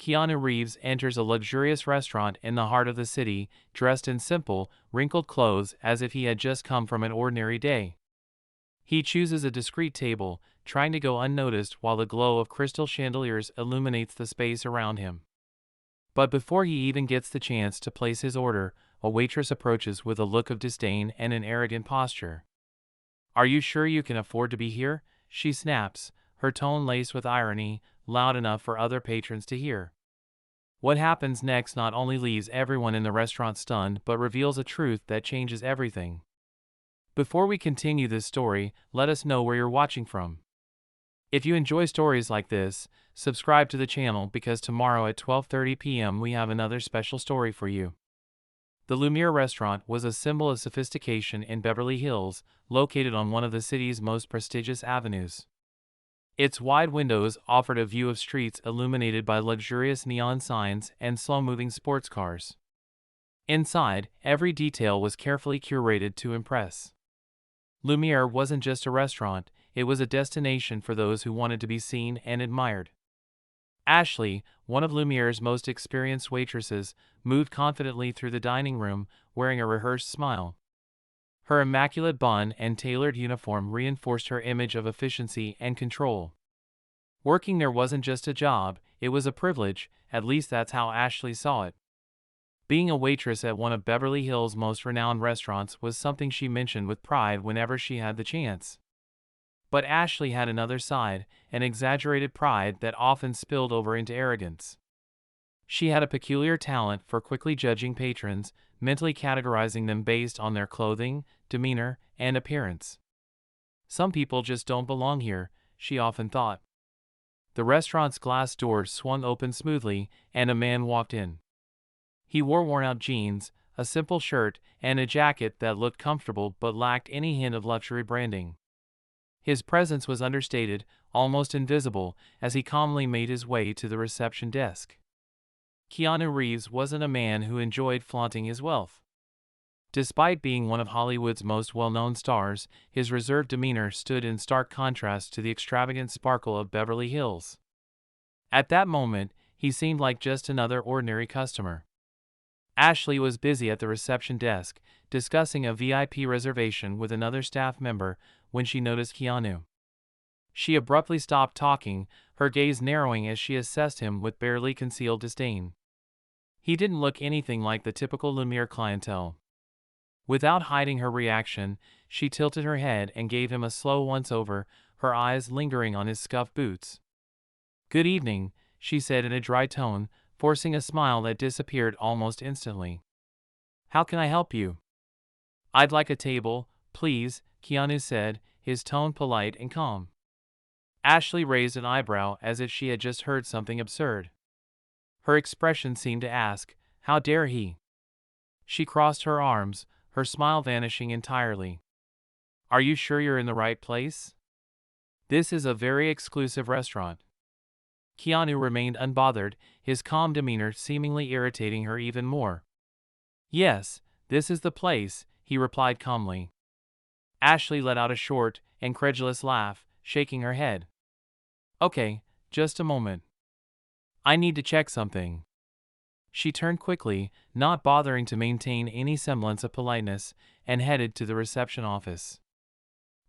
Keanu Reeves enters a luxurious restaurant in the heart of the city, dressed in simple, wrinkled clothes as if he had just come from an ordinary day. He chooses a discreet table, trying to go unnoticed while the glow of crystal chandeliers illuminates the space around him. But before he even gets the chance to place his order, a waitress approaches with a look of disdain and an arrogant posture. "Are you sure you can afford to be here?" she snaps, her tone laced with irony, loud enough for other patrons to hear. What happens next not only leaves everyone in the restaurant stunned but reveals a truth that changes everything. Before we continue this story, let us know where you're watching from. If you enjoy stories like this, subscribe to the channel because tomorrow at 12:30 p.m. we have another special story for you. The Lumiere restaurant was a symbol of sophistication in Beverly Hills, located on one of the city's most prestigious avenues. Its wide windows offered a view of streets illuminated by luxurious neon signs and slow-moving sports cars. Inside, every detail was carefully curated to impress. Lumiere wasn't just a restaurant, it was a destination for those who wanted to be seen and admired. Ashley, one of Lumiere's most experienced waitresses, moved confidently through the dining room, wearing a rehearsed smile. Her immaculate bun and tailored uniform reinforced her image of efficiency and control. Working there wasn't just a job, it was a privilege, at least that's how Ashley saw it. Being a waitress at one of Beverly Hills' most renowned restaurants was something she mentioned with pride whenever she had the chance. But Ashley had another side, an exaggerated pride that often spilled over into arrogance. She had a peculiar talent for quickly judging patrons, mentally categorizing them based on their clothing, demeanor, and appearance. "Some people just don't belong here," she often thought. The restaurant's glass doors swung open smoothly, and a man walked in. He wore worn-out jeans, a simple shirt, and a jacket that looked comfortable but lacked any hint of luxury branding. His presence was understated, almost invisible, as he calmly made his way to the reception desk. Keanu Reeves wasn't a man who enjoyed flaunting his wealth. Despite being one of Hollywood's most well-known stars, his reserved demeanor stood in stark contrast to the extravagant sparkle of Beverly Hills. At that moment, he seemed like just another ordinary customer. Ashley was busy at the reception desk, discussing a VIP reservation with another staff member, when she noticed Keanu. She abruptly stopped talking, her gaze narrowing as she assessed him with barely concealed disdain. He didn't look anything like the typical Lumiere clientele. Without hiding her reaction, she tilted her head and gave him a slow once-over, her eyes lingering on his scuffed boots. "Good evening," she said in a dry tone, forcing a smile that disappeared almost instantly. "How can I help you?" "I'd like a table, please," Keanu said, his tone polite and calm. Ashley raised an eyebrow as if she had just heard something absurd. Her expression seemed to ask, "How dare he?" She crossed her arms, her smile vanishing entirely. "Are you sure you're in the right place? This is a very exclusive restaurant." Keanu remained unbothered, his calm demeanor seemingly irritating her even more. "Yes, this is the place," he replied calmly. Ashley let out a short, incredulous laugh, shaking her head. "Okay, just a moment. I need to check something." She turned quickly, not bothering to maintain any semblance of politeness, and headed to the reception office.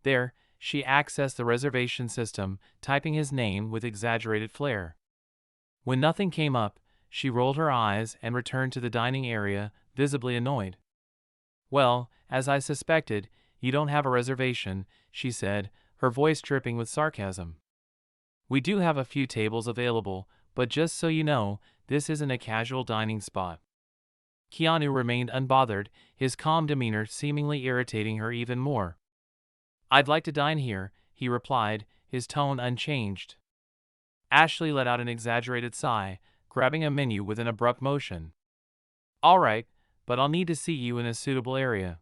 There, she accessed the reservation system, typing his name with exaggerated flair. When nothing came up, she rolled her eyes and returned to the dining area, visibly annoyed. "Well, as I suspected, you don't have a reservation," she said, her voice dripping with sarcasm. "We do have a few tables available, but just so you know, this isn't a casual dining spot." Keanu remained unbothered, his calm demeanor seemingly irritating her even more. "I'd like to dine here," he replied, his tone unchanged. Ashley let out an exaggerated sigh, grabbing a menu with an abrupt motion. "All right, but I'll need to see you in a suitable area.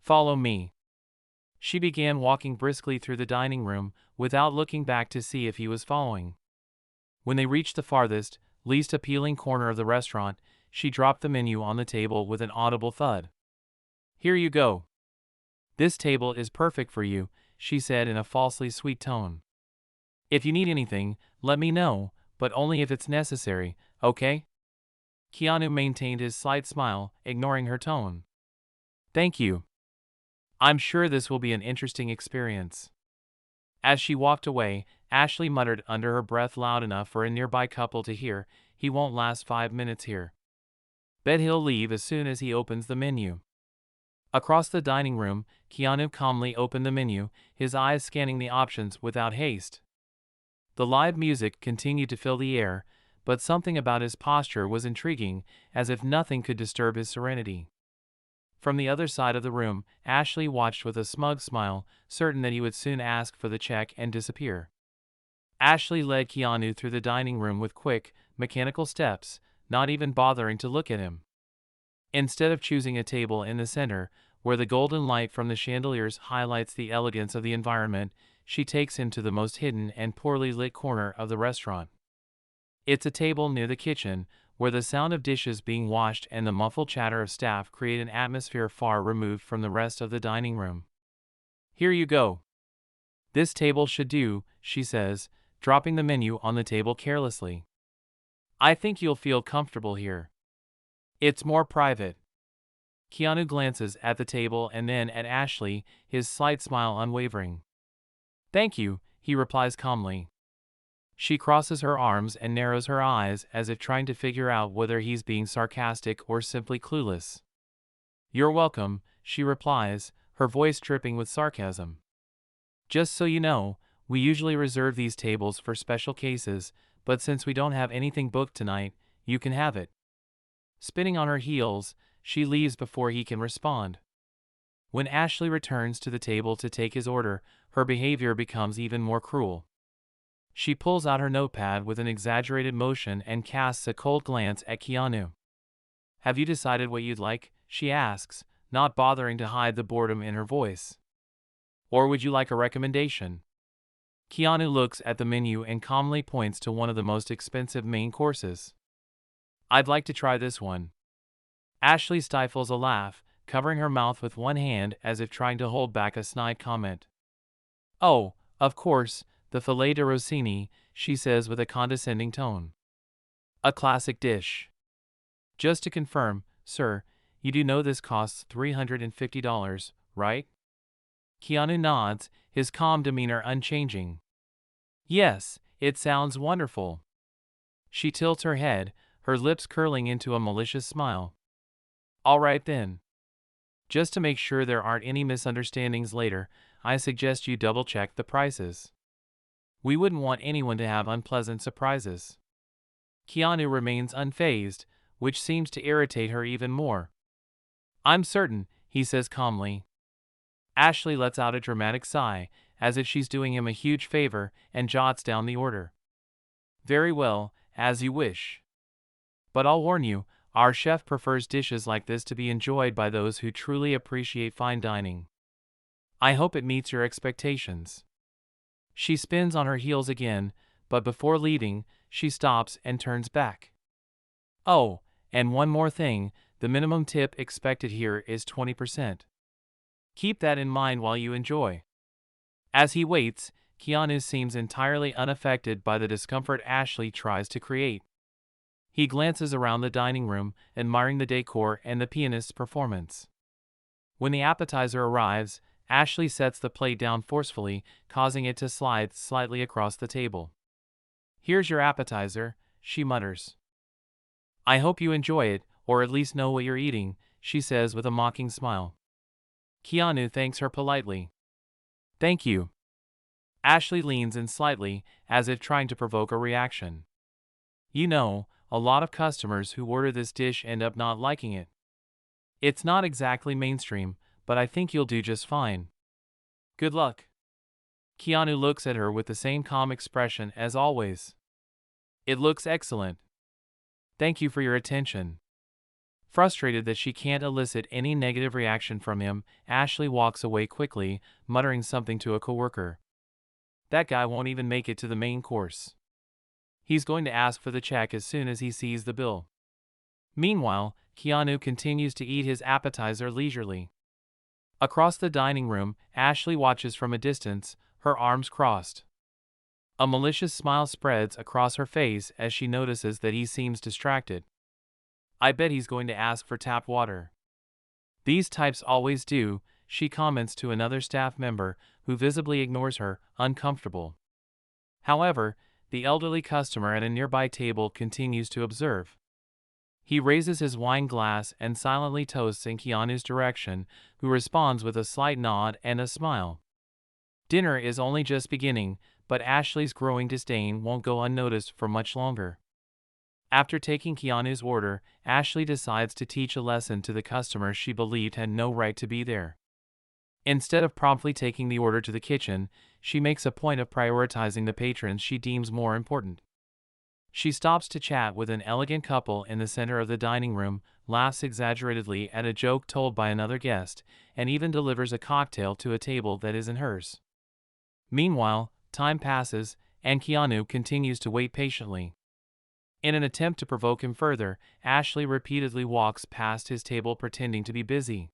Follow me." She began walking briskly through the dining room, without looking back to see if he was following. When they reached the farthest, least appealing corner of the restaurant, she dropped the menu on the table with an audible thud. "Here you go. This table is perfect for you," she said in a falsely sweet tone. "If you need anything, let me know, but only if it's necessary, okay? Keanu maintained his slight smile, ignoring her tone. Thank you. I'm sure this will be an interesting experience. As she walked away, Ashley muttered under her breath loud enough for a nearby couple to hear, "He won't last 5 minutes here. Bet he'll leave as soon as he opens the menu." Across the dining room, Keanu calmly opened the menu, his eyes scanning the options without haste. The live music continued to fill the air, but something about his posture was intriguing, as if nothing could disturb his serenity. From the other side of the room, Ashley watched with a smug smile, certain that he would soon ask for the check and disappear. Ashley led Keanu through the dining room with quick, mechanical steps, not even bothering to look at him. Instead of choosing a table in the center, where the golden light from the chandeliers highlights the elegance of the environment, she takes him to the most hidden and poorly lit corner of the restaurant. It's a table near the kitchen, where the sound of dishes being washed and the muffled chatter of staff create an atmosphere far removed from the rest of the dining room. "Here you go. This table should do," she says, dropping the menu on the table carelessly. "I think you'll feel comfortable here. It's more private." Keanu glances at the table and then at Ashley, his slight smile unwavering. "Thank you," he replies calmly. She crosses her arms and narrows her eyes as if trying to figure out whether he's being sarcastic or simply clueless. "You're welcome," she replies, her voice dripping with sarcasm. "Just so you know, we usually reserve these tables for special cases, but since we don't have anything booked tonight, you can have it." Spinning on her heels, she leaves before he can respond. When Ashley returns to the table to take his order, her behavior becomes even more cruel. She pulls out her notepad with an exaggerated motion and casts a cold glance at Keanu. "Have you decided what you'd like?" she asks, not bothering to hide the boredom in her voice. "Or would you like a recommendation?" Keanu looks at the menu and calmly points to one of the most expensive main courses. "I'd like to try this one." Ashley stifles a laugh, covering her mouth with one hand as if trying to hold back a snide comment. "Oh, of course, the filet de Rossini," she says with a condescending tone. "A classic dish. Just to confirm, sir, you do know this costs $350, right?" Keanu nods, his calm demeanor unchanging. "Yes, it sounds wonderful." She tilts her head, her lips curling into a malicious smile. "All right then. Just to make sure there aren't any misunderstandings later, I suggest you double-check the prices. We wouldn't want anyone to have unpleasant surprises." Keanu remains unfazed, which seems to irritate her even more. "I'm certain," he says calmly. Ashley lets out a dramatic sigh, as if she's doing him a huge favor, and jots down the order. "Very well, as you wish. But I'll warn you, our chef prefers dishes like this to be enjoyed by those who truly appreciate fine dining. I hope it meets your expectations." She spins on her heels again, but before leaving, she stops and turns back. "Oh, and one more thing, the minimum tip expected here is 20%. Keep that in mind while you enjoy." As he waits, Keanu seems entirely unaffected by the discomfort Ashley tries to create. He glances around the dining room, admiring the decor and the pianist's performance. When the appetizer arrives, Ashley sets the plate down forcefully, causing it to slide slightly across the table. "Here's your appetizer," she mutters. "I hope you enjoy it, or at least know what you're eating," she says with a mocking smile. Keanu thanks her politely. "Thank you." Ashley leans in slightly, as if trying to provoke a reaction. "You know, a lot of customers who order this dish end up not liking it. It's not exactly mainstream, but I think you'll do just fine. Good luck." Keanu looks at her with the same calm expression as always. "It looks excellent. Thank you for your attention." Frustrated that she can't elicit any negative reaction from him, Ashley walks away quickly, muttering something to a coworker. That guy won't even make it to the main course. He's going to ask for the check as soon as he sees the bill. Meanwhile, Keanu continues to eat his appetizer leisurely. Across the dining room, Ashley watches from a distance, her arms crossed. A malicious smile spreads across her face as she notices that he seems distracted. I bet he's going to ask for tap water. These types always do, she comments to another staff member who visibly ignores her, uncomfortable. However, the elderly customer at a nearby table continues to observe. He raises his wine glass and silently toasts in Keanu's direction, who responds with a slight nod and a smile. Dinner is only just beginning, but Ashley's growing disdain won't go unnoticed for much longer. After taking Keanu's order, Ashley decides to teach a lesson to the customer she believed had no right to be there. Instead of promptly taking the order to the kitchen, she makes a point of prioritizing the patrons she deems more important. She stops to chat with an elegant couple in the center of the dining room, laughs exaggeratedly at a joke told by another guest, and even delivers a cocktail to a table that isn't hers. Meanwhile, time passes, and Keanu continues to wait patiently. In an attempt to provoke him further, Ashley repeatedly walks past his table pretending to be busy.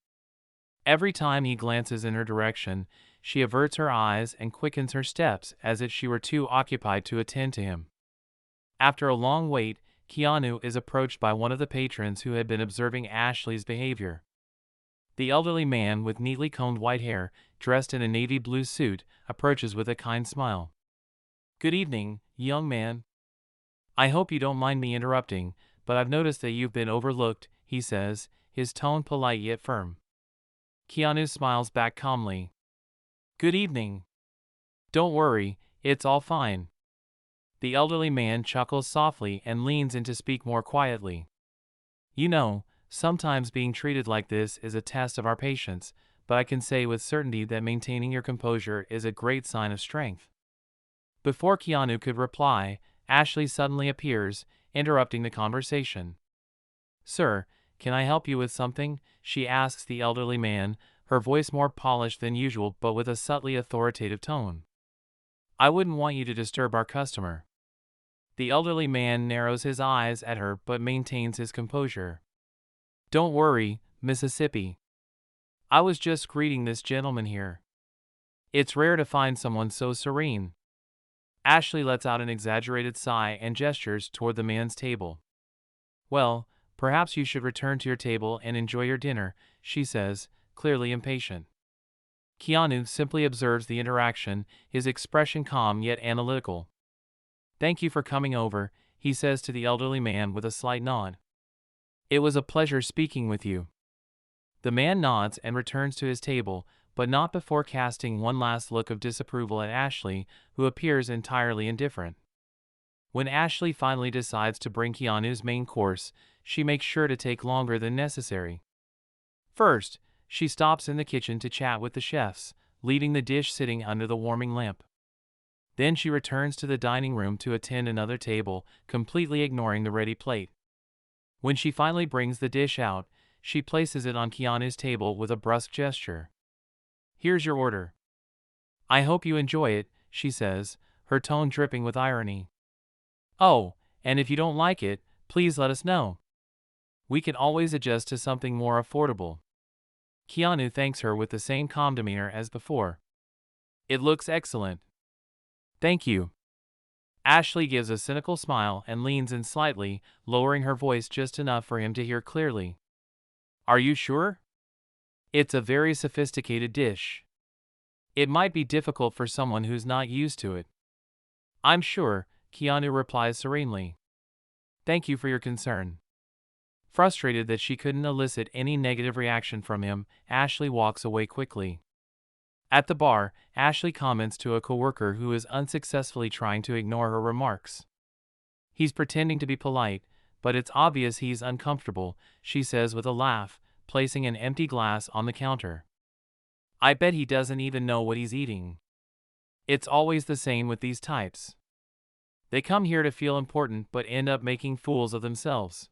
Every time he glances in her direction, she averts her eyes and quickens her steps as if she were too occupied to attend to him. After a long wait, Keanu is approached by one of the patrons who had been observing Ashley's behavior. The elderly man with neatly combed white hair, dressed in a navy blue suit, approaches with a kind smile. "Good evening, young man. I hope you don't mind me interrupting, but I've noticed that you've been overlooked," he says, his tone polite yet firm. Keanu smiles back calmly. "Good evening. Don't worry, it's all fine." The elderly man chuckles softly and leans in to speak more quietly. "You know, sometimes being treated like this is a test of our patience, but I can say with certainty that maintaining your composure is a great sign of strength." Before Keanu could reply, Ashley suddenly appears, interrupting the conversation. "Sir, can I help you with something?" she asks the elderly man, her voice more polished than usual but with a subtly authoritative tone. "I wouldn't want you to disturb our customer." The elderly man narrows his eyes at her but maintains his composure. "Don't worry, Mississippi. I was just greeting this gentleman here. It's rare to find someone so serene." Ashley lets out an exaggerated sigh and gestures toward the man's table. "Well, perhaps you should return to your table and enjoy your dinner," she says, clearly impatient. Keanu simply observes the interaction, his expression calm yet analytical. "Thank you for coming over," he says to the elderly man with a slight nod. "It was a pleasure speaking with you." The man nods and returns to his table, but not before casting one last look of disapproval at Ashley, who appears entirely indifferent. When Ashley finally decides to bring Keanu's main course, she makes sure to take longer than necessary. First, she stops in the kitchen to chat with the chefs, leaving the dish sitting under the warming lamp. Then she returns to the dining room to attend another table, completely ignoring the ready plate. When she finally brings the dish out, she places it on Keanu's table with a brusque gesture. "Here's your order. I hope you enjoy it," she says, her tone dripping with irony. "Oh, and if you don't like it, please let us know. We can always adjust to something more affordable." Keanu thanks her with the same calm demeanor as before. "It looks excellent." "Thank you." Ashley gives a cynical smile and leans in slightly, lowering her voice just enough for him to hear clearly. "Are you sure? It's a very sophisticated dish. It might be difficult for someone who's not used to it." "I'm sure," Keanu replies serenely. "Thank you for your concern." Frustrated that she couldn't elicit any negative reaction from him, Ashley walks away quickly. At the bar, Ashley comments to a coworker who is unsuccessfully trying to ignore her remarks. "He's pretending to be polite, but it's obvious he's uncomfortable," she says with a laugh, placing an empty glass on the counter. "I bet he doesn't even know what he's eating." It's always the same with these types. They come here to feel important but end up making fools of themselves.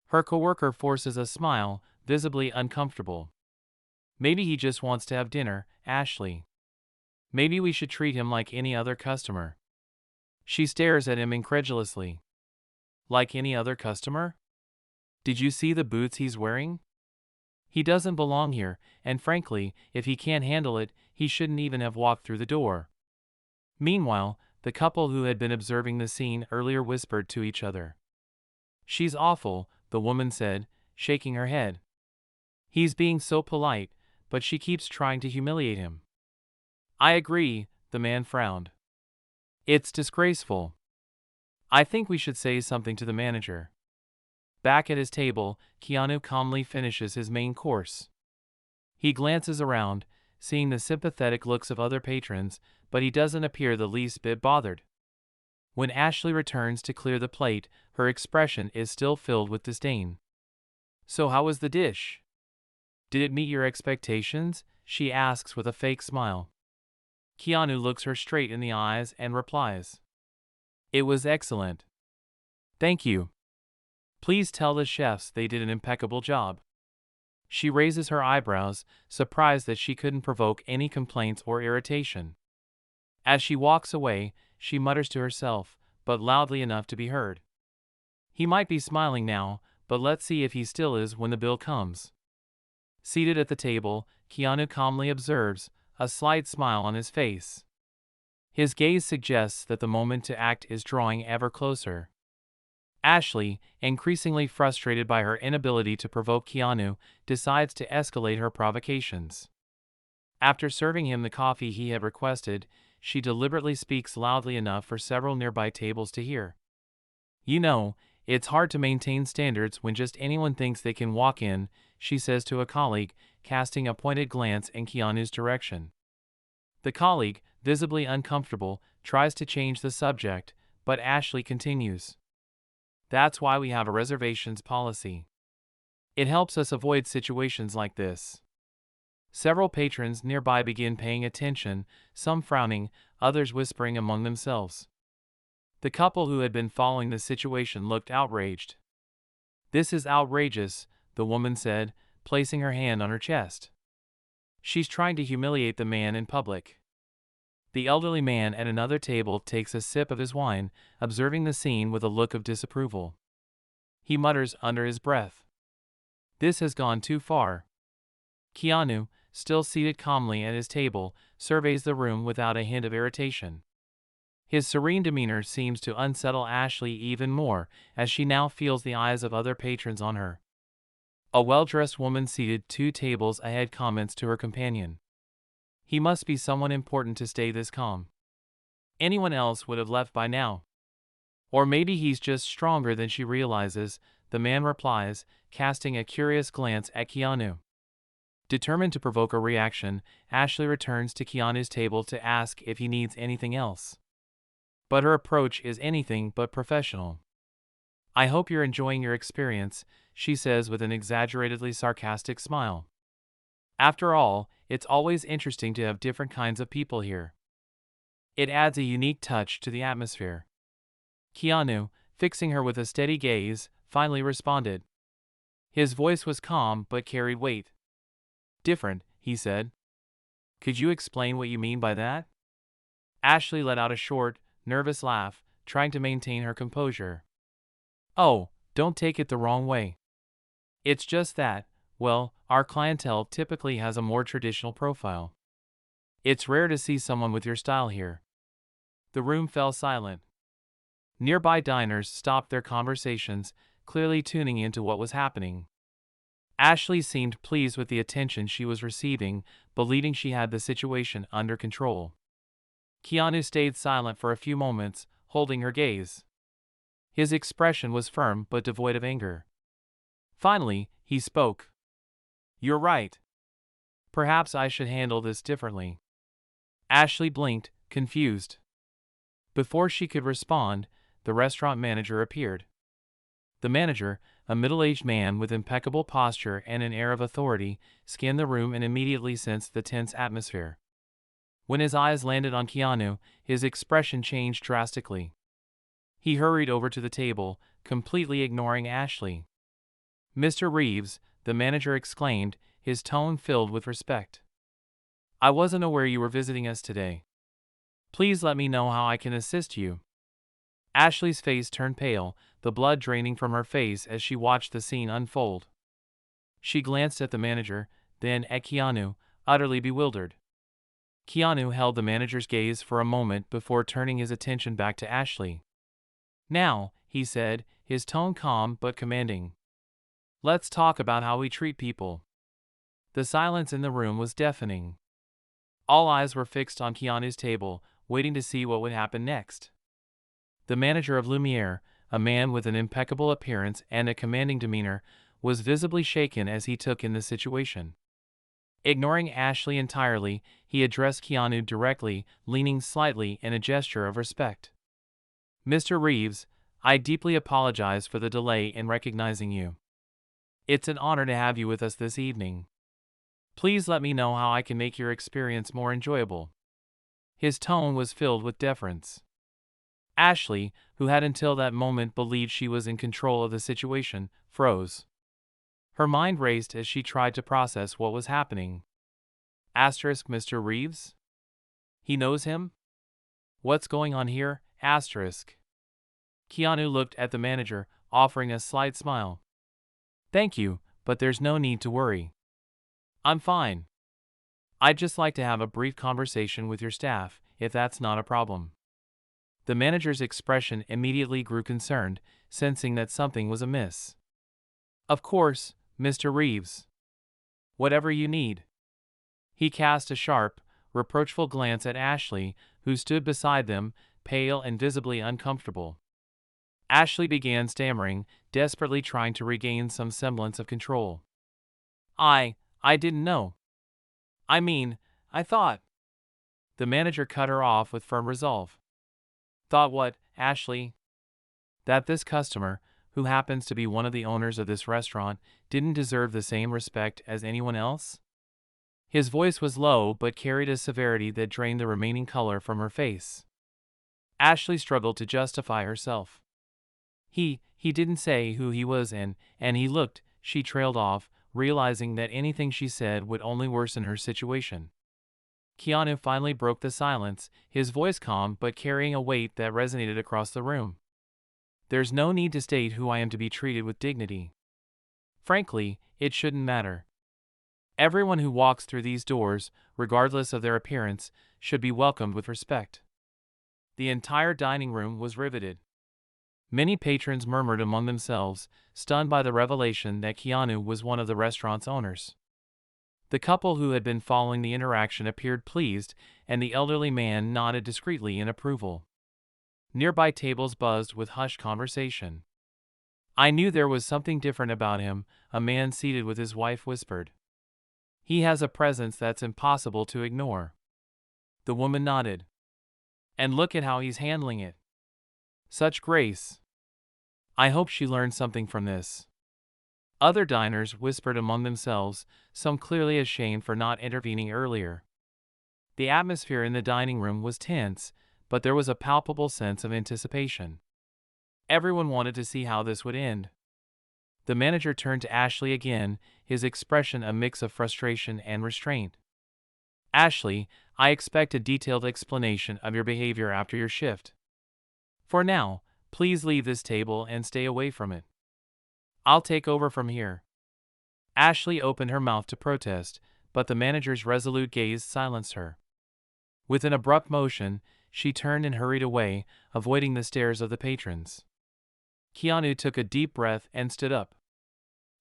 Her coworker forces a smile, visibly uncomfortable. "Maybe he just wants to have dinner, Ashley. Maybe we should treat him like any other customer." She stares at him incredulously. "Like any other customer? Did you see the boots he's wearing? He doesn't belong here, and frankly, if he can't handle it, he shouldn't even have walked through the door." Meanwhile, the couple who had been observing the scene earlier whispered to each other. "She's awful," the woman said, shaking her head. "He's being so polite, but she keeps trying to humiliate him." "I agree," the man frowned. "It's disgraceful. I think we should say something to the manager." Back at his table, Keanu calmly finishes his main course. He glances around, seeing the sympathetic looks of other patrons, but he doesn't appear the least bit bothered. When Ashley returns to clear the plate, her expression is still filled with disdain. "So how was the dish? Did it meet your expectations?" she asks with a fake smile. Keanu looks her straight in the eyes and replies, "It was excellent. Thank you. Please tell the chefs they did an impeccable job." She raises her eyebrows, surprised that she couldn't provoke any complaints or irritation. As she walks away, she mutters to herself, but loudly enough to be heard, "He might be smiling now, but let's see if he still is when the bill comes." Seated at the table, Keanu calmly observes, a slight smile on his face. His gaze suggests that the moment to act is drawing ever closer. Ashley, increasingly frustrated by her inability to provoke Keanu, decides to escalate her provocations. After serving him the coffee he had requested, she deliberately speaks loudly enough for several nearby tables to hear. "You know, it's hard to maintain standards when just anyone thinks they can walk in," she says to a colleague, casting a pointed glance in Keanu's direction. The colleague, visibly uncomfortable, tries to change the subject, but Ashley continues. "That's why we have a reservations policy. It helps us avoid situations like this." Several patrons nearby begin paying attention, some frowning, others whispering among themselves. The couple who had been following the situation looked outraged. "This is outrageous," the woman said, placing her hand on her chest. "She's trying to humiliate the man in public." The elderly man at another table takes a sip of his wine, observing the scene with a look of disapproval. He mutters under his breath, "This has gone too far." Keanu, still seated calmly at his table, surveys the room without a hint of irritation. His serene demeanor seems to unsettle Ashley even more, as she now feels the eyes of other patrons on her. A well-dressed woman seated 2 tables ahead comments to her companion, "He must be someone important to stay this calm. Anyone else would have left by now. Or maybe he's just stronger than she realizes," the man replies, casting a curious glance at Keanu. Determined to provoke a reaction, Ashley returns to Keanu's table to ask if he needs anything else. But her approach is anything but professional. "I hope you're enjoying your experience," she says with an exaggeratedly sarcastic smile. "After all, it's always interesting to have different kinds of people here. It adds a unique touch to the atmosphere." Keanu, fixing her with a steady gaze, finally responded. His voice was calm but carried weight. "Different," he said. "Could you explain what you mean by that?" Ashley let out a short, nervous laugh, trying to maintain her composure. "Oh, don't take it the wrong way. It's just that, well, our clientele typically has a more traditional profile. It's rare to see someone with your style here." The room fell silent. Nearby diners stopped their conversations, clearly tuning into what was happening. Ashley seemed pleased with the attention she was receiving, believing she had the situation under control. Keanu stayed silent for a few moments, holding her gaze. His expression was firm but devoid of anger. Finally, he spoke. "You're right. Perhaps I should handle this differently." Ashley blinked, confused. Before she could respond, the restaurant manager appeared. The manager, a middle-aged man with impeccable posture and an air of authority, scanned the room and immediately sensed the tense atmosphere. When his eyes landed on Keanu, his expression changed drastically. He hurried over to the table, completely ignoring Ashley. "Mr. Reeves," the manager exclaimed, his tone filled with respect. "I wasn't aware you were visiting us today. Please let me know how I can assist you." Ashley's face turned pale, the blood draining from her face as she watched the scene unfold. She glanced at the manager, then at Keanu, utterly bewildered. Keanu held the manager's gaze for a moment before turning his attention back to Ashley. "Now," he said, his tone calm but commanding. "Let's talk about how we treat people." The silence in the room was deafening. All eyes were fixed on Keanu's table, waiting to see what would happen next. The manager of Lumiere, a man with an impeccable appearance and a commanding demeanor, was visibly shaken as he took in the situation. Ignoring Ashley entirely, he addressed Keanu directly, leaning slightly in a gesture of respect. "Mr. Reeves, I deeply apologize for the delay in recognizing you. It's an honor to have you with us this evening. Please let me know how I can make your experience more enjoyable." His tone was filled with deference. Ashley, who had until that moment believed she was in control of the situation, froze. Her mind raced as she tried to process what was happening. Asterisk Mr. Reeves? He knows him? What's going on here? Asterisk. Keanu looked at the manager, offering a slight smile. "Thank you, but there's no need to worry. I'm fine. I'd just like to have a brief conversation with your staff, if that's not a problem." The manager's expression immediately grew concerned, sensing that something was amiss. "Of course, Mr. Reeves. Whatever you need." He cast a sharp, reproachful glance at Ashley, who stood beside them, pale and visibly uncomfortable. Ashley began stammering, desperately trying to regain some semblance of control. I didn't know. I thought." The manager cut her off with firm resolve. "Thought what, Ashley?" "That this customer, who happens to be one of the owners of this restaurant, didn't deserve the same respect as anyone else?" His voice was low but carried a severity that drained the remaining color from her face. Ashley struggled to justify herself. He didn't say who he was and he looked," she trailed off, realizing that anything she said would only worsen her situation. Keanu finally broke the silence, his voice calm but carrying a weight that resonated across the room. "There's no need to state who I am to be treated with dignity. Frankly, it shouldn't matter. Everyone who walks through these doors, regardless of their appearance, should be welcomed with respect." The entire dining room was riveted. Many patrons murmured among themselves, stunned by the revelation that Keanu was one of the restaurant's owners. The couple who had been following the interaction appeared pleased, and the elderly man nodded discreetly in approval. Nearby tables buzzed with hushed conversation. "I knew there was something different about him," a man seated with his wife whispered. "He has a presence that's impossible to ignore." The woman nodded. "And look at how he's handling it. Such grace. I hope she learned something from this." Other diners whispered among themselves, some clearly ashamed for not intervening earlier. The atmosphere in the dining room was tense, but there was a palpable sense of anticipation. Everyone wanted to see how this would end. The manager turned to Ashley again, his expression a mix of frustration and restraint. "Ashley, I expect a detailed explanation of your behavior after your shift. For now, please leave this table and stay away from it. I'll take over from here." Ashley opened her mouth to protest, but the manager's resolute gaze silenced her. With an abrupt motion, she turned and hurried away, avoiding the stares of the patrons. Keanu took a deep breath and stood up.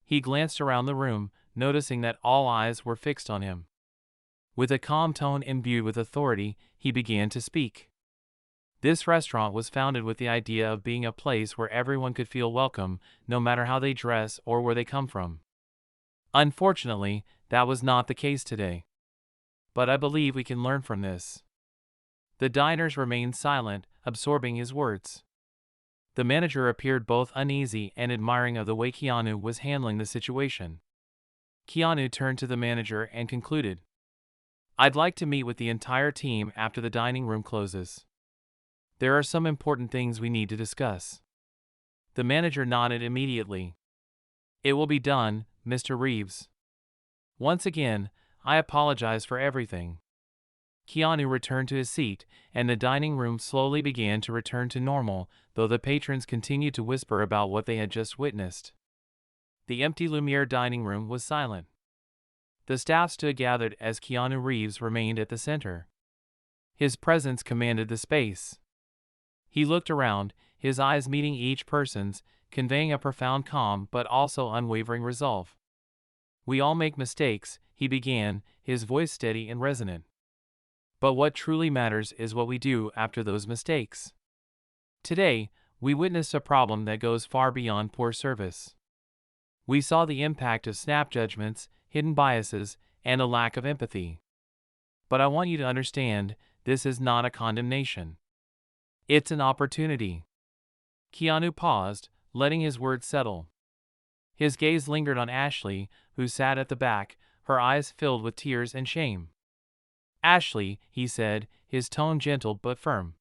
He glanced around the room, noticing that all eyes were fixed on him. With a calm tone imbued with authority, he began to speak. This restaurant was founded with the idea of being a place where everyone could feel welcome, no matter how they dress or where they come from. Unfortunately, that was not the case today. But I believe we can learn from this. The diners remained silent, absorbing his words. The manager appeared both uneasy and admiring of the way Keanu was handling the situation. Keanu turned to the manager and concluded, "I'd like to meet with the entire team after the dining room closes. There are some important things we need to discuss." The manager nodded immediately. "It will be done, Mr. Reeves. Once again, I apologize for everything." Keanu returned to his seat, and the dining room slowly began to return to normal, though the patrons continued to whisper about what they had just witnessed. The empty Lumiere dining room was silent. The staff stood gathered as Keanu Reeves remained at the center. His presence commanded the space. He looked around, his eyes meeting each person's, conveying a profound calm but also unwavering resolve. "We all make mistakes," he began, his voice steady and resonant. "But what truly matters is what we do after those mistakes." Today, we witnessed a problem that goes far beyond poor service. We saw the impact of snap judgments, hidden biases, and a lack of empathy. But I want you to understand, this is not a condemnation. It's an opportunity. Keanu paused, letting his words settle. His gaze lingered on Ashley, who sat at the back, her eyes filled with tears and shame. "Ashley," he said, his tone gentle but firm.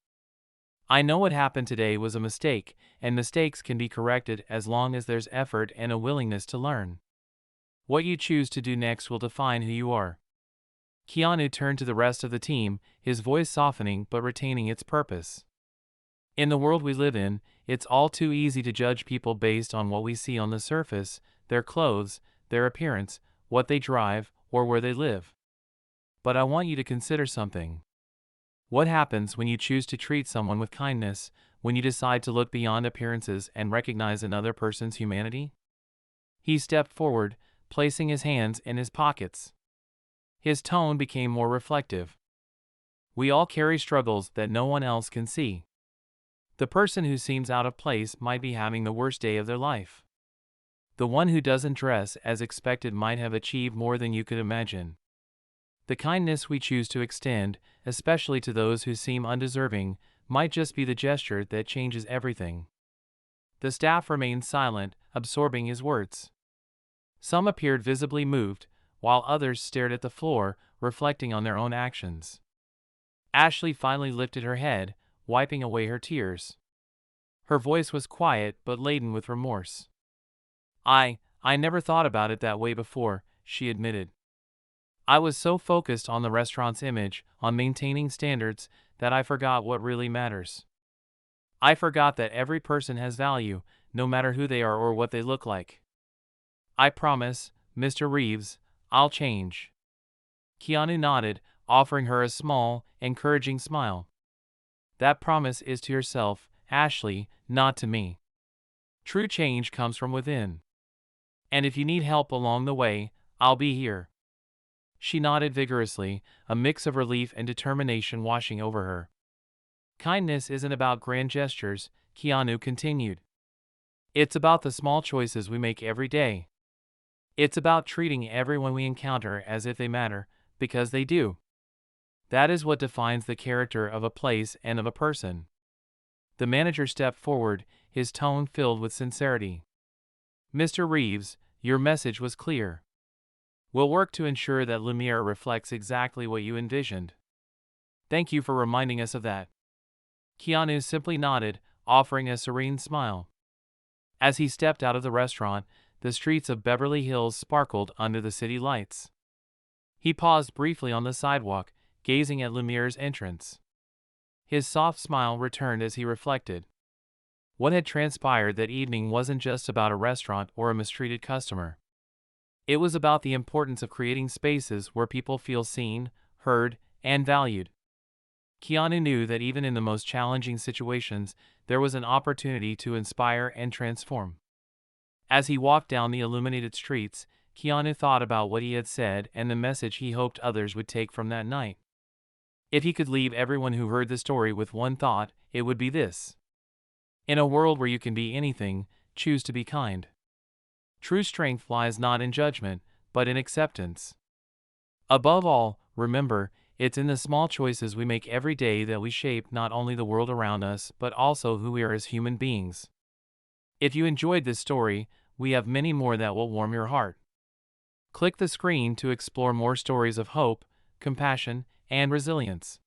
"I know what happened today was a mistake, and mistakes can be corrected as long as there's effort and a willingness to learn. What you choose to do next will define who you are." Keanu turned to the rest of the team, his voice softening but retaining its purpose. "In the world we live in, it's all too easy to judge people based on what we see on the surface, their clothes, their appearance, what they drive, or where they live. But I want you to consider something. What happens when you choose to treat someone with kindness, when you decide to look beyond appearances and recognize another person's humanity?" He stepped forward, placing his hands in his pockets. His tone became more reflective. "We all carry struggles that no one else can see. The person who seems out of place might be having the worst day of their life. The one who doesn't dress as expected might have achieved more than you could imagine. The kindness we choose to extend, especially to those who seem undeserving, might just be the gesture that changes everything." The staff remained silent, absorbing his words. Some appeared visibly moved, while others stared at the floor, reflecting on their own actions. Ashley finally lifted her head, wiping away her tears. Her voice was quiet but laden with remorse. I never thought about it that way before," she admitted. "I was so focused on the restaurant's image, on maintaining standards, that I forgot what really matters. I forgot that every person has value, no matter who they are or what they look like. I promise, Mr. Reeves, I'll change." Keanu nodded, offering her a small, encouraging smile. "That promise is to yourself, Ashley, not to me. True change comes from within. And if you need help along the way, I'll be here." She nodded vigorously, a mix of relief and determination washing over her. "Kindness isn't about grand gestures," Keanu continued. "It's about the small choices we make every day. It's about treating everyone we encounter as if they matter, because they do. That is what defines the character of a place and of a person." The manager stepped forward, his tone filled with sincerity. "Mr. Reeves, your message was clear. We'll work to ensure that Lumiere reflects exactly what you envisioned. Thank you for reminding us of that." Keanu simply nodded, offering a serene smile. As he stepped out of the restaurant, the streets of Beverly Hills sparkled under the city lights. He paused briefly on the sidewalk, gazing at Lumiere's entrance. His soft smile returned as he reflected. What had transpired that evening wasn't just about a restaurant or a mistreated customer. It was about the importance of creating spaces where people feel seen, heard, and valued. Keanu knew that even in the most challenging situations, there was an opportunity to inspire and transform. As he walked down the illuminated streets, Keanu thought about what he had said and the message he hoped others would take from that night. If he could leave everyone who heard the story with one thought, it would be this: in a world where you can be anything, choose to be kind. True strength lies not in judgment, but in acceptance. Above all, remember, it's in the small choices we make every day that we shape not only the world around us but also who we are as human beings. If you enjoyed this story, we have many more that will warm your heart. Click the screen to explore more stories of hope, compassion, and resilience.